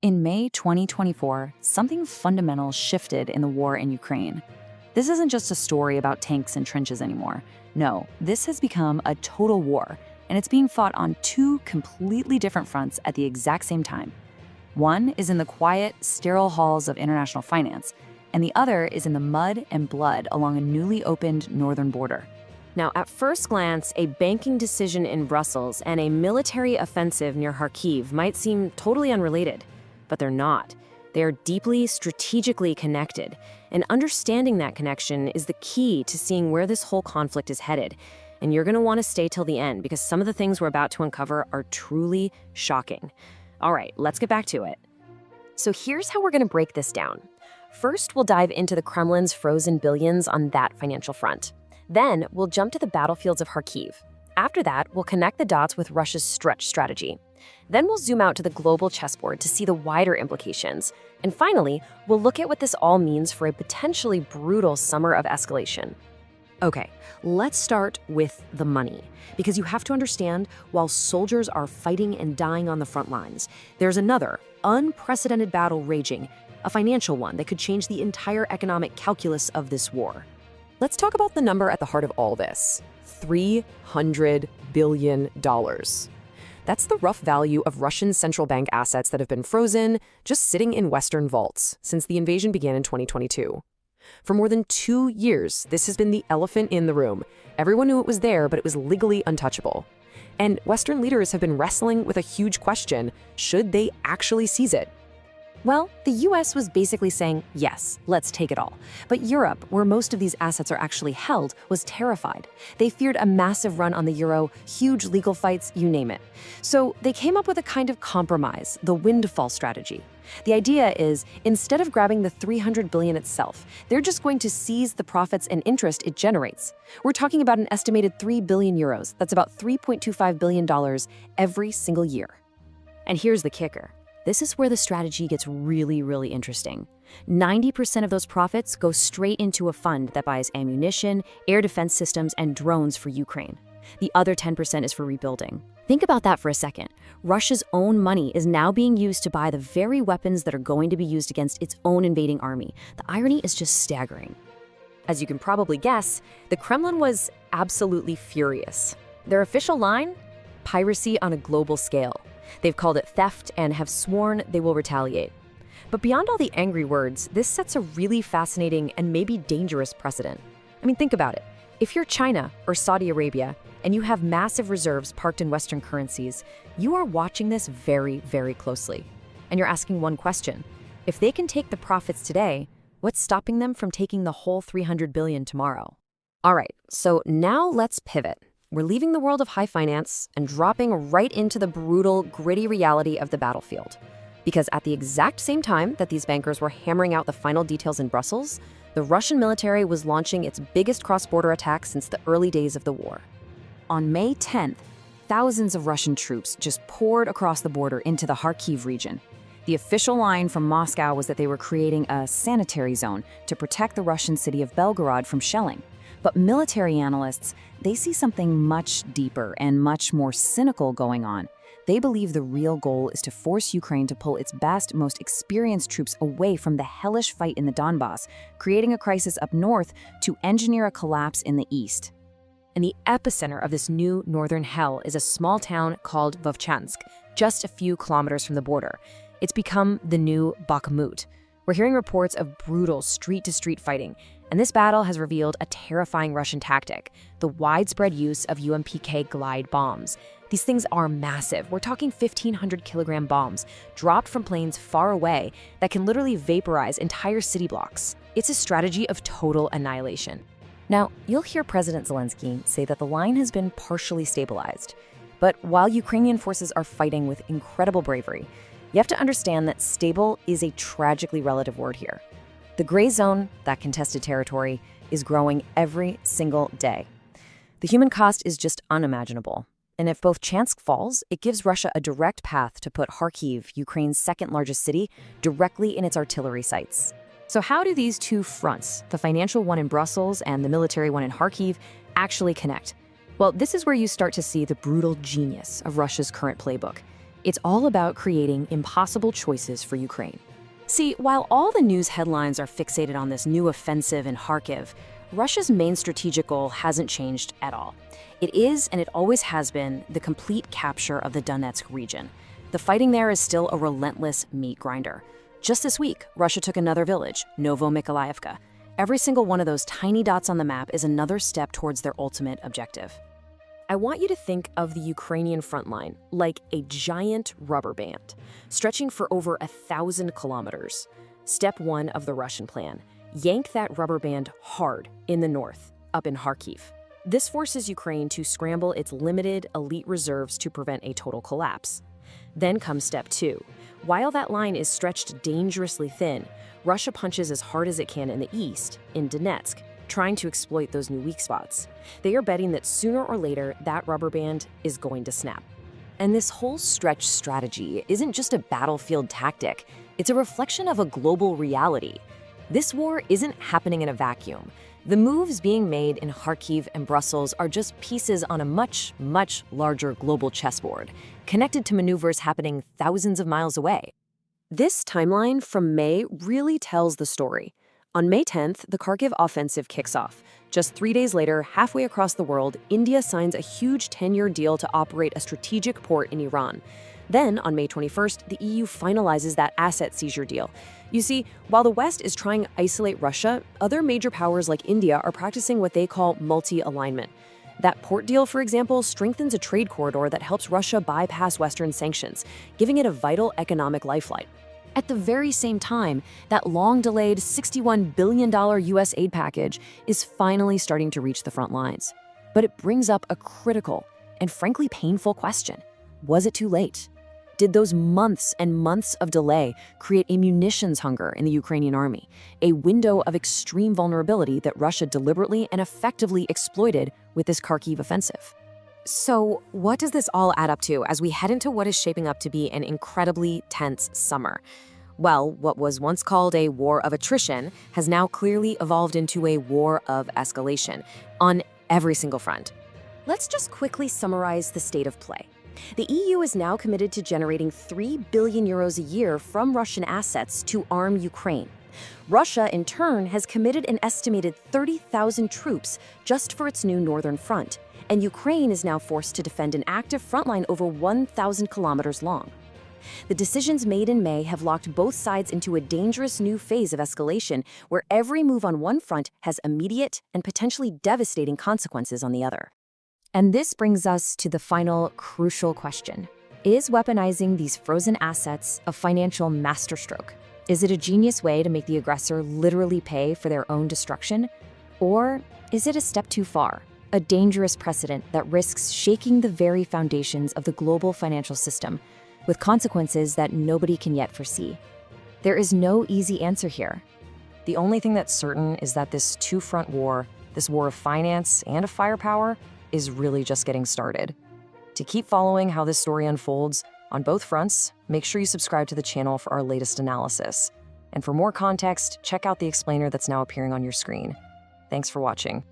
In May 2024, something fundamental shifted in the war in Ukraine. This isn't just a story about tanks and trenches anymore. No, this has become a total war, and it's being fought on two completely different fronts at the exact same time. One is in the quiet, sterile halls of international finance, and the other is in the mud and blood along a newly opened northern border. Now, at first glance, a banking decision in Brussels and a military offensive near Kharkiv might seem totally unrelated. But they're not. They are deeply strategically connected, and understanding that connection is the key to seeing where this whole conflict is headed. And you're going to want to stay till the end because some of the things we're about to uncover are truly shocking. All right, let's get back to it. So here's how we're going to break this down. First, we'll dive into the Kremlin's frozen billions on that financial front. Then, we'll jump to the battlefields of Kharkiv. After that, we'll connect the dots with Russia's stretch strategy. Then we'll zoom out to the global chessboard to see the wider implications. And finally, we'll look at what this all means for a potentially brutal summer of escalation. Okay, let's start with the money. Because you have to understand, while soldiers are fighting and dying on the front lines, there's another, unprecedented battle raging, a financial one that could change the entire economic calculus of this war. Let's talk about the number at the heart of all this. $300 billion. That's the rough value of Russian central bank assets that have been frozen, just sitting in Western vaults since the invasion began in 2022. For more than 2 years, this has been the elephant in the room. Everyone knew it was there, but it was legally untouchable. And Western leaders have been wrestling with a huge question: should they actually seize it? Well, the US was basically saying, yes, let's take it all. But Europe, where most of these assets are actually held, was terrified. They feared a massive run on the euro, huge legal fights, you name it. So they came up with a kind of compromise, the windfall strategy. The idea is, instead of grabbing the $300 billion itself, they're just going to seize the profits and interest it generates. We're talking about an estimated 3 billion euros. That's about $3.25 billion every single year. And here's the kicker. This is where the strategy gets really, really interesting. 90% of those profits go straight into a fund that buys ammunition, air defense systems, and drones for Ukraine. The other 10% is for rebuilding. Think about that for a second. Russia's own money is now being used to buy the very weapons that are going to be used against its own invading army. The irony is just staggering. As you can probably guess, the Kremlin was absolutely furious. Their official line? Piracy on a global scale. They've called it theft and have sworn they will retaliate. But beyond all the angry words, this sets a really fascinating and maybe dangerous precedent. I mean, think about it. If you're China or Saudi Arabia and you have massive reserves parked in Western currencies, you are watching this very, very closely. And you're asking one question. If they can take the profits today, what's stopping them from taking the whole $300 billion tomorrow? All right, so now let's pivot. We're leaving the world of high finance and dropping right into the brutal, gritty reality of the battlefield. Because at the exact same time that these bankers were hammering out the final details in Brussels, the Russian military was launching its biggest cross-border attack since the early days of the war. On May 10th, thousands of Russian troops just poured across the border into the Kharkiv region. The official line from Moscow was that they were creating a sanitary zone to protect the Russian city of Belgorod from shelling. But military analysts, they see something much deeper and much more cynical going on. They believe the real goal is to force Ukraine to pull its best, most experienced troops away from the hellish fight in the Donbass, creating a crisis up north to engineer a collapse in the east. And the epicenter of this new northern hell is a small town called Vovchansk, just a few kilometers from the border. It's become the new Bakhmut. We're hearing reports of brutal street-to-street fighting, and this battle has revealed a terrifying Russian tactic, the widespread use of UMPK glide bombs. These things are massive. We're talking 1,500-kilogram bombs dropped from planes far away that can literally vaporize entire city blocks. It's a strategy of total annihilation. Now, you'll hear President Zelensky say that the line has been partially stabilized. But while Ukrainian forces are fighting with incredible bravery, you have to understand that stable is a tragically relative word here. The gray zone, that contested territory, is growing every single day. The human cost is just unimaginable. And if both Chansk falls, it gives Russia a direct path to put Kharkiv, Ukraine's second largest city, directly in its artillery sights. So how do these two fronts, the financial one in Brussels and the military one in Kharkiv, actually connect? Well, this is where you start to see the brutal genius of Russia's current playbook. It's all about creating impossible choices for Ukraine. See, while all the news headlines are fixated on this new offensive in Kharkiv, Russia's main strategic goal hasn't changed at all. It is, and it always has been, the complete capture of the Donetsk region. The fighting there is still a relentless meat grinder. Just this week, Russia took another village, Novomykolaivka. Every single one of those tiny dots on the map is another step towards their ultimate objective. I want you to think of the Ukrainian front line like a giant rubber band, stretching for over 1,000 kilometers. Step 1 of the Russian plan: yank that rubber band hard in the north, up in Kharkiv. This forces Ukraine to scramble its limited elite reserves to prevent a total collapse. Then comes step 2. While that line is stretched dangerously thin, Russia punches as hard as it can in the east, in Donetsk, trying to exploit those new weak spots. They are betting that sooner or later that rubber band is going to snap. And this whole stretch strategy isn't just a battlefield tactic, it's a reflection of a global reality. This war isn't happening in a vacuum. The moves being made in Kharkiv and Brussels are just pieces on a much, much larger global chessboard, connected to maneuvers happening thousands of miles away. This timeline from May really tells the story. On May 10th, the Kharkiv offensive kicks off. Just 3 days later, halfway across the world, India signs a huge 10-year deal to operate a strategic port in Iran. Then, on May 21st, the EU finalizes that asset seizure deal. You see, while the West is trying to isolate Russia, other major powers like India are practicing what they call multi-alignment. That port deal, for example, strengthens a trade corridor that helps Russia bypass Western sanctions, giving it a vital economic lifeline. At the very same time, that long-delayed $61 billion US aid package is finally starting to reach the front lines. But it brings up a critical and frankly painful question. Was it too late? Did those months and months of delay create a munitions hunger in the Ukrainian army, a window of extreme vulnerability that Russia deliberately and effectively exploited with this Kharkiv offensive? So, what does this all add up to as we head into what is shaping up to be an incredibly tense summer? Well, what was once called a war of attrition has now clearly evolved into a war of escalation on every single front. Let's just quickly summarize the state of play. The EU is now committed to generating 3 billion euros a year from Russian assets to arm Ukraine. Russia, in turn, has committed an estimated 30,000 troops just for its new northern front, and Ukraine is now forced to defend an active frontline over 1,000 kilometers long. The decisions made in May have locked both sides into a dangerous new phase of escalation where every move on one front has immediate and potentially devastating consequences on the other. And this brings us to the final crucial question. Is weaponizing these frozen assets a financial masterstroke? Is it a genius way to make the aggressor literally pay for their own destruction? Or is it a step too far, a dangerous precedent that risks shaking the very foundations of the global financial system, with consequences that nobody can yet foresee? There is no easy answer here. The only thing that's certain is that this two-front war, this war of finance and of firepower, is really just getting started. To keep following how this story unfolds on both fronts, make sure you subscribe to the channel for our latest analysis. And for more context, check out the explainer that's now appearing on your screen. Thanks for watching.